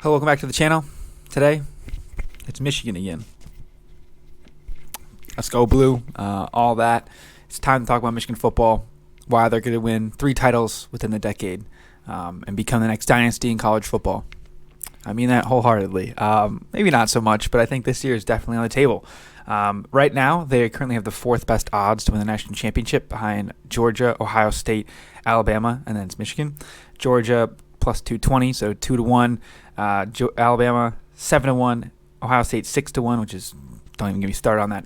Hello, welcome back to the channel. Today, it's Michigan again. Let's go blue, all that. It's time to talk about Michigan football, why they're going to win 3 titles within the decade and become the next dynasty in college football. I mean that wholeheartedly. Maybe not so much, but I think this year is definitely on the table. Right now, they currently have the 4th best odds to win the national championship behind Georgia, Ohio State, Alabama, and then it's Michigan. Georgia plus 220, so 2-1. Alabama 7-1. Ohio State 6-1, which is, don't even get me started on that.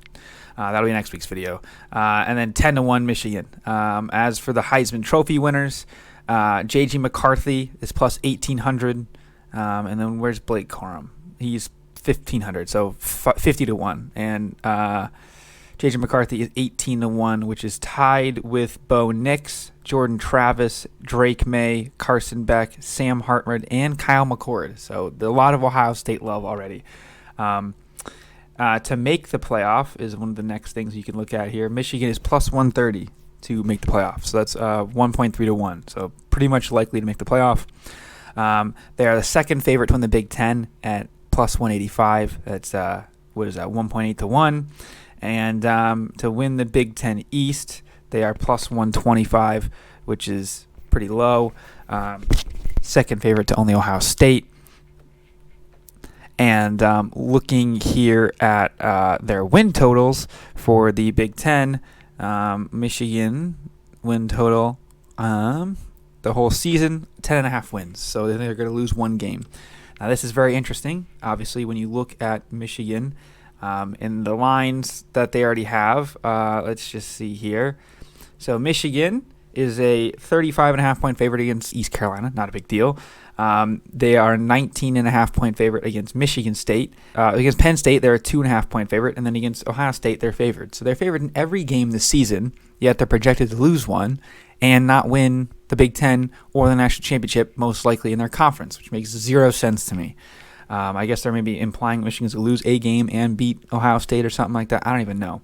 That'll be next week's video. And then 10-1 Michigan. As for the Heisman Trophy winners, J.J. McCarthy is plus 1,800. And then where's Blake Corum? He's 1,500, so 50-1. And J.J. McCarthy is 18-1, which is tied with Bo Nix, Jordan Travis, Drake May, Carson Beck, Sam Hartman, and Kyle McCord. So a lot of Ohio State love already. To make the playoff is one of the next things you can look at here. Michigan is plus 130 to make the playoff. So that's 1.3-1. So pretty much likely to make the playoff. They are the second favorite to win the Big Ten at plus 185. That's 1.8-1. And to win the Big Ten East, they are plus 125, which is pretty low. Second favorite to only Ohio State. And looking here at their win totals for the Big Ten, Michigan win total the whole season, 10.5 wins. So they're going to lose 1 game. Now this is very interesting. Obviously, when you look at Michigan in the lines that they already have, let's just see here. So Michigan is a 35.5-point favorite against East Carolina. Not a big deal. They are 19.5-point favorite against Michigan State. Against Penn State, they're a 2.5-point favorite. And then against Ohio State, they're favored. So they're favored in every game this season, yet they're projected to lose 1 and not win the Big Ten or the national championship, most likely in their conference, which makes 0 sense to me. I guess they're maybe implying Michigan's going to lose a game and beat Ohio State or something like that. I don't even know.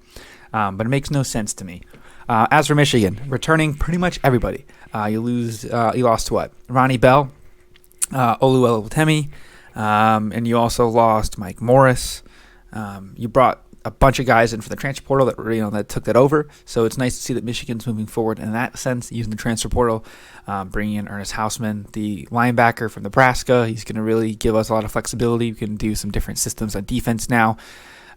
But it makes no sense to me. As for Michigan, returning pretty much everybody. You lost to what? Ronnie Bell, Olu Olutemi, and you also lost Mike Morris. You brought a bunch of guys in for the transfer portal that took that over. So it's nice to see that Michigan's moving forward in that sense, using the transfer portal, bringing in Ernest Hausman, the linebacker from Nebraska. He's going to really give us a lot of flexibility. We can do some different systems on defense now.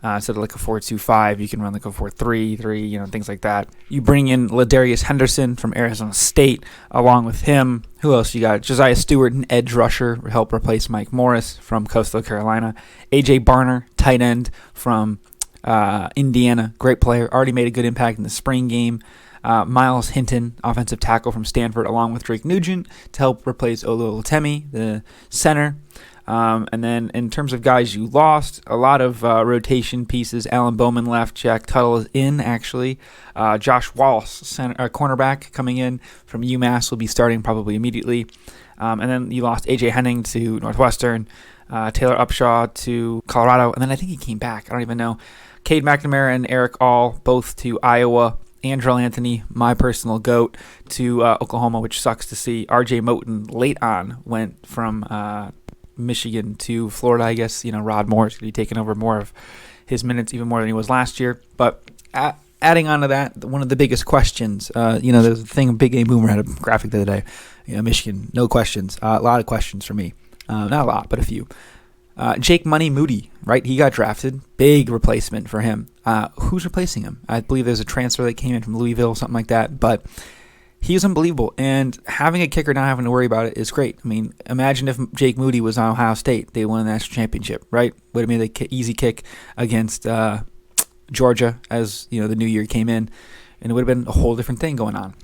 Instead of like a 4-2-5, you can run like a 4-3-3, things like that. You bring in Ladarius Henderson from Arizona State, along with him. Who else you got? Josiah Stewart, an edge rusher, will help replace Mike Morris from Coastal Carolina. A.J. Barner, tight end from Indiana, great player, already made a good impact in the spring game. Miles Hinton, offensive tackle from Stanford, along with Drake Nugent to help replace Olu Olutemi, the center. And then in terms of guys you lost, a lot of rotation pieces. Alan Bowman left. Jack Tuttle is in, actually. Josh Wallace, cornerback, coming in from UMass, will be starting probably immediately. And then you lost A.J. Henning to Northwestern, Taylor Upshaw to Colorado, and then I think he came back. I don't even know. Cade McNamara and Eric All, both to Iowa. Andrell Anthony, my personal GOAT, to Oklahoma, which sucks to see. R.J. Moten, late on, went from Michigan to Florida, I guess. Rod Moore's going to be taking over more of his minutes, even more than he was last year. But adding on to that, one of the biggest questions, there's a thing, Big Game Boomer had a graphic the other day. Michigan, no questions. A lot of questions for me. Not a lot, but a few. Jake Money Moody, right? He got drafted. Big replacement for him. Who's replacing him? I believe there's a transfer that came in from Louisville, something like that. But he's unbelievable. And having a kicker, not having to worry about it, is great. I mean, imagine if Jake Moody was on Ohio State. They won the national championship, right? Would have made an easy kick against Georgia as the new year came in. And it would have been a whole different thing going on.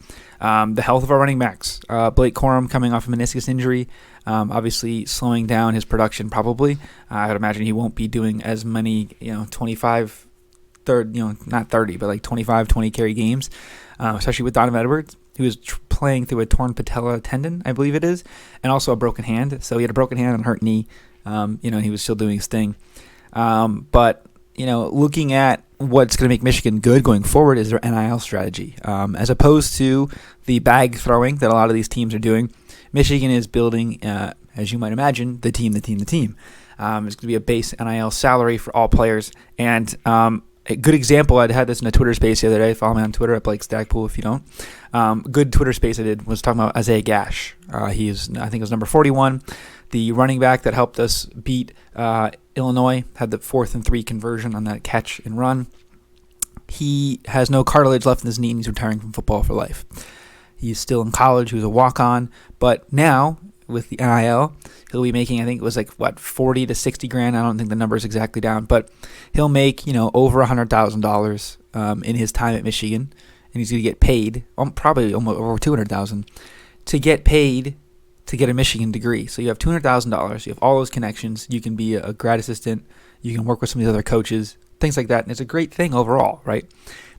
The health of our running backs. Blake Corum coming off a meniscus injury, obviously slowing down his production probably. I would imagine he won't be doing as many, 25, not 30, but like 25, 20 carry games, especially with Donovan Edwards, who is playing through a torn patella tendon, I believe it is, and also a broken hand. So he had a broken hand and hurt knee. He was still doing his thing. But looking at what's going to make Michigan good going forward is their NIL strategy. As opposed to the bag throwing that a lot of these teams are doing, Michigan is building, as you might imagine, the team. It's going to be a base NIL salary for all players. And a good example, I'd had this in a Twitter space the other day. Follow me on Twitter at Blake Stagpool if you don't. Good Twitter space I did was talking about Isaiah Gash. He is, I think it was number 41, the running back that helped us beat Illinois, had the 4th and 3 conversion on that catch and run. He has no cartilage left in his knee and he's retiring from football for life. He's still in college. He was a walk-on. But now, with the NIL, he'll be making, I think it was like, 40 to 60 grand. I don't think the number is exactly down. But he'll make, over $100,000 in his time at Michigan. And he's going to get paid, probably almost over $200,000, to get paid to get a Michigan degree. So you have $200,000. You have all those connections. You can be a grad assistant. You can work with some of these other coaches, things like that. And it's a great thing overall, right?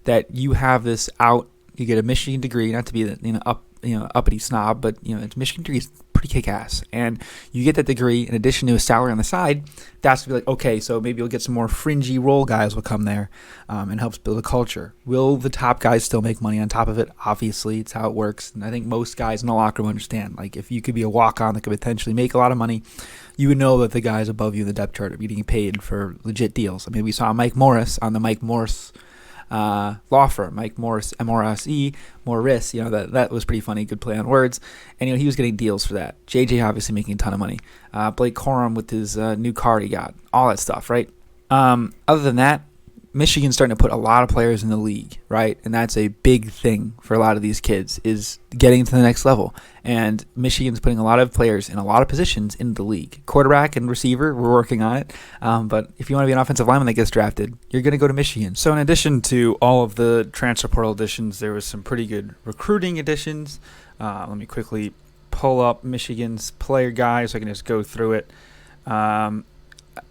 That you have this out. You get a Michigan degree, not to be the uppity snob, but a Michigan degree is pretty kick-ass, and you get that degree in addition to a salary on the side. That's to be like, okay, so maybe you'll get some more fringy role guys will come there, and helps build a culture. Will the top guys still make money on top of it? Obviously, it's how it works, and I think most guys in the locker room understand. Like, if you could be a walk-on that could potentially make a lot of money, you would know that the guys above you in the depth chart are getting paid for legit deals. I mean, we saw Mike Morris on the Mike Morris law firm, Mike Morris, MRSE, Morris, that was pretty funny, good play on words, and he was getting deals for that. JJ obviously making a ton of money. Blake Corum with his new card he got, all that stuff, right? Other than that, Michigan's starting to put a lot of players in the league, right? And that's a big thing for a lot of these kids, is getting to the next level. And Michigan's putting a lot of players in a lot of positions in the league. Quarterback and receiver, we're working on it. But if you want to be an offensive lineman that gets drafted, you're going to go to Michigan. So in addition to all of the transfer portal additions, there was some pretty good recruiting additions. Let me quickly pull up Michigan's player guide so I can just go through it.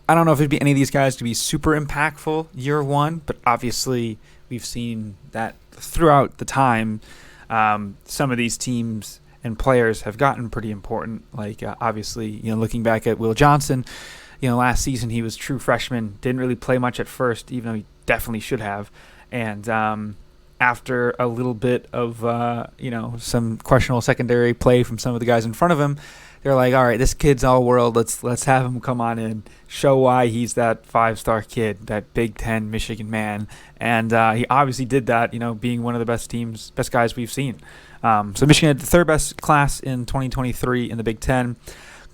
I don't know if it'd be any of these guys to be super impactful year one, but obviously we've seen that throughout the time. Some of these teams and players have gotten pretty important. Like obviously, looking back at Will Johnson, last season he was true freshman, didn't really play much at first, even though he definitely should have. And after a little bit of some questionable secondary play from some of the guys in front of him, they're like, all right, this kid's all world. Let's have him come on in, show why he's that 5-star kid, that Big Ten Michigan man. And he obviously did that, being one of the best guys we've seen. So Michigan had the third best class in 2023 in the Big Ten.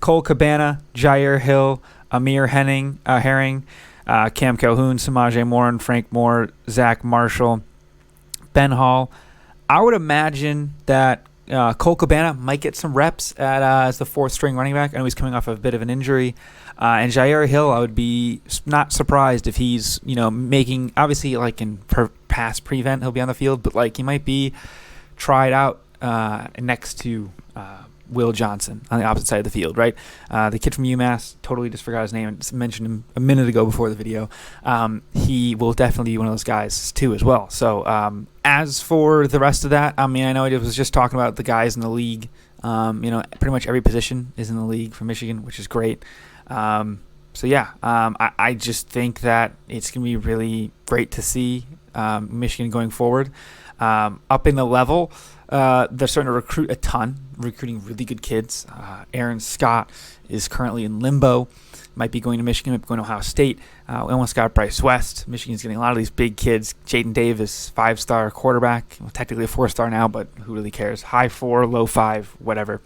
Cole Cabana, Jair Hill, Amir Herring, Cam Calhoun, Samaje Morin, Frank Moore, Zach Marshall, Ben Hall. I would imagine that Cole Cabana might get some reps as the 4th-string running back. I know he's coming off of a bit of an injury. And Jair Hill, I would be not surprised if he's, making, obviously, like in pass prevent, he'll be on the field, but he might be tried out next to Will Johnson on the opposite side of the field, right? The kid from UMass, totally just forgot his name. I just mentioned him a minute ago before the video. He will definitely be one of those guys too as well. So as for the rest of that, I know I was just talking about the guys in the league. Pretty much every position is in the league for Michigan, which is great. I just think that it's going to be really great to see Michigan going forward. Up in the level, they're starting to recruit a ton, recruiting really good kids. Aaron Scott is currently in limbo, might be going to Michigan, might be going to Ohio State. We almost got Bryce West. Michigan's getting a lot of these big kids. Jaden Davis, 5-star quarterback, technically a 4-star now, but who really cares? High 4, low 5, whatever.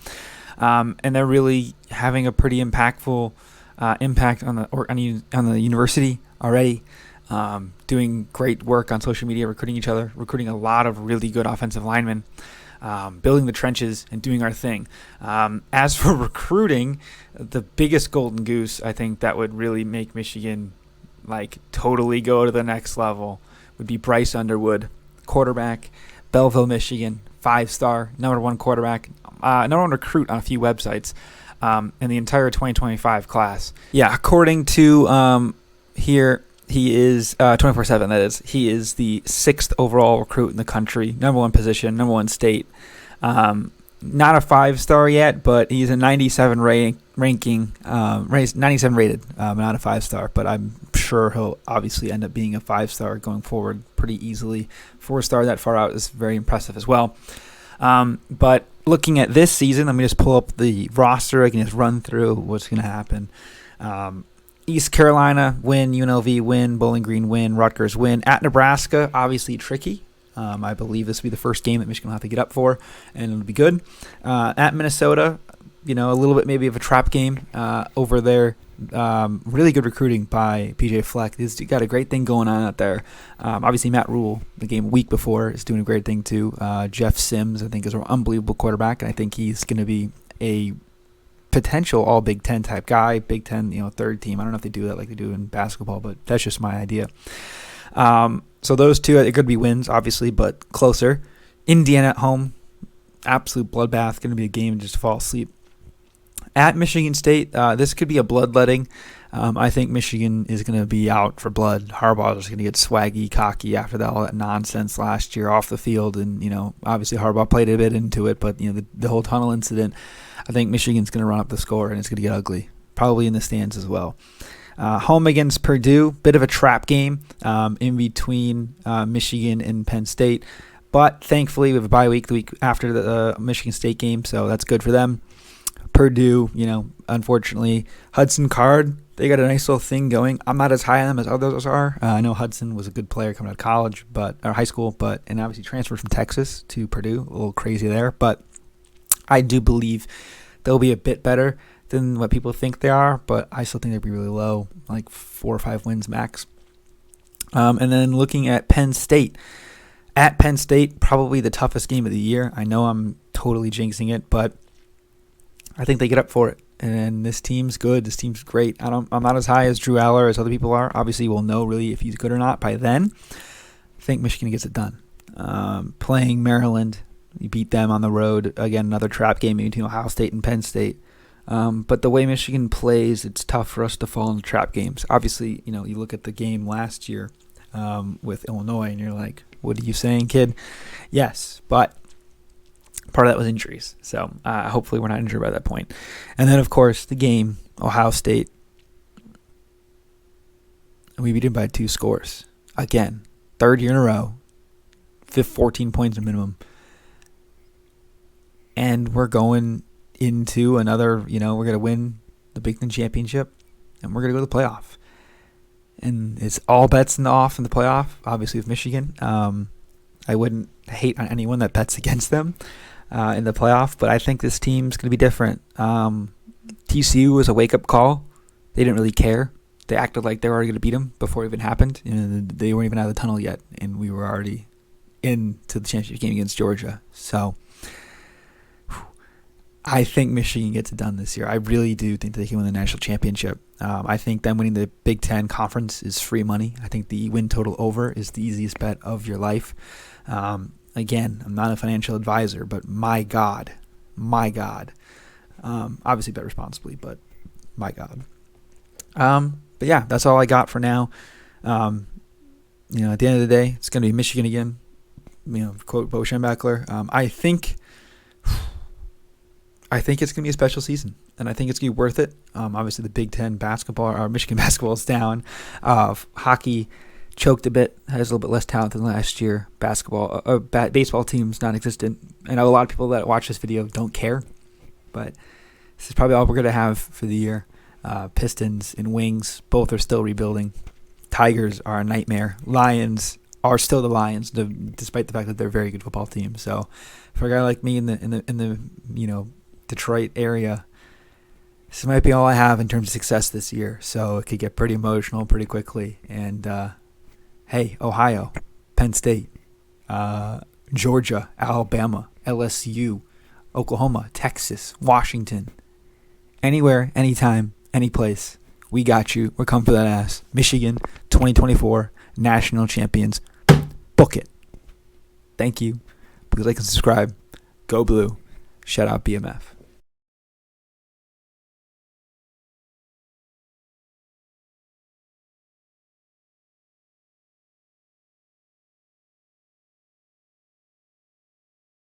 And they're really having a pretty impactful impact on the university already. Doing great work on social media, recruiting each other, recruiting a lot of really good offensive linemen, building the trenches and doing our thing. As for recruiting, the biggest golden goose I think that would really make Michigan totally go to the next level would be Bryce Underwood, quarterback, Belleville, Michigan, 5-star, number 1 quarterback, number 1 recruit on a few websites, in the entire 2025 class. Yeah, according to here, he is 24/7. That is, he is the 6th overall recruit in the country, number 1 position, number 1 state. Not a 5-star yet, but he's a 97 ranking, 97 rated, not a 5-star. But I'm sure he'll obviously end up being a 5-star going forward pretty easily. 4-star that far out is very impressive as well. But looking at this season, let me just pull up the roster. I can just run through what's going to happen. East Carolina win, UNLV win, Bowling Green win, Rutgers win. At Nebraska, obviously tricky. I believe this will be the first game that Michigan will have to get up for, and it'll be good. At Minnesota, a little bit maybe of a trap game over there. Really good recruiting by PJ Fleck. He's got a great thing going on out there. Obviously, Matt Rule, the game a week before, is doing a great thing too. Jeff Sims, I think, is an unbelievable quarterback, and I think he's going to be a potential all Big Ten type guy. Big Ten, third team. I don't know if they do that like they do in basketball, but that's just my idea. So those two, it could be wins, obviously, but closer. Indiana at home, absolute bloodbath. Going to be a game just to fall asleep. At Michigan State, this could be a bloodletting. I think Michigan is going to be out for blood. Harbaugh is going to get swaggy, cocky after all that nonsense last year off the field. And, obviously Harbaugh played a bit into it, but, the whole tunnel incident, I think Michigan's going to run up the score and it's going to get ugly, probably in the stands as well. Home against Purdue, bit of a trap game in between Michigan and Penn State. But thankfully, we have a bye week the week after the Michigan State game, so that's good for them. Purdue, unfortunately, Hudson Card, they got a nice little thing going. I'm not as high on them as others are. I know Hudson was a good player coming out of college, or high school, and obviously transferred from Texas to Purdue. A little crazy there, but I do believe they'll be a bit better than what people think they are, but I still think they'll be really low, like 4 or 5 wins max. And then looking at Penn State. At Penn State, probably the toughest game of the year. I know I'm totally jinxing it, but I think they get up for it. And this team's good. This team's great. I'm not as high as Drew Aller as other people are. Obviously, we'll know really if he's good or not by then. I think Michigan gets it done. Playing Maryland, you beat them on the road. Again, another trap game between Ohio State and Penn State. But the way Michigan plays, it's tough for us to fall into trap games. Obviously, you look at the game last year with Illinois, and you're like, what are you saying, kid? Yes, but part of that was injuries. So hopefully we're not injured by that point. And then, of course, the game, Ohio State. We beat them by 2 scores. Again, third year in a row, 14 points minimum. And we're going into another, we're going to win the Big Ten championship, and we're going to go to the playoff. And it's all bets off in the playoff, obviously, with Michigan. I wouldn't hate on anyone that bets against them in the playoff, but I think this team's going to be different. TCU was a wake-up call. They didn't really care. They acted like they were already going to beat them before it even happened. They weren't even out of the tunnel yet, and we were already into the championship game against Georgia. So I think Michigan gets it done this year. I really do think they can win the national championship. I think them winning the Big Ten conference is free money. I think the win total over is the easiest bet of your life. Again, I'm not a financial advisor, but my God. Obviously bet responsibly, but my God. But yeah, that's all I got for now. At the end of the day, it's going to be Michigan again. Quote Bo Schembechler. I think it's going to be a special season, and I think it's going to be worth it. Obviously, the Big Ten basketball, or Michigan basketball, is down. Hockey choked a bit, has a little bit less talent than last year. Baseball team's non-existent. I know a lot of people that watch this video don't care, but this is probably all we're going to have for the year. Pistons and Wings, both are still rebuilding. Tigers are a nightmare. Lions are still the Lions, despite the fact that they're a very good football team. So, for a guy like me in the Detroit area, this might be all I have in terms of success this year. So it could get pretty emotional pretty quickly. And hey, Ohio, Penn State, Georgia, Alabama, LSU, Oklahoma, Texas, Washington, anywhere, anytime, any place, we got you. We're coming for that ass. Michigan, 2024 national champions. Book it. Thank you. Please like and subscribe. Go Blue. Shout out BMF.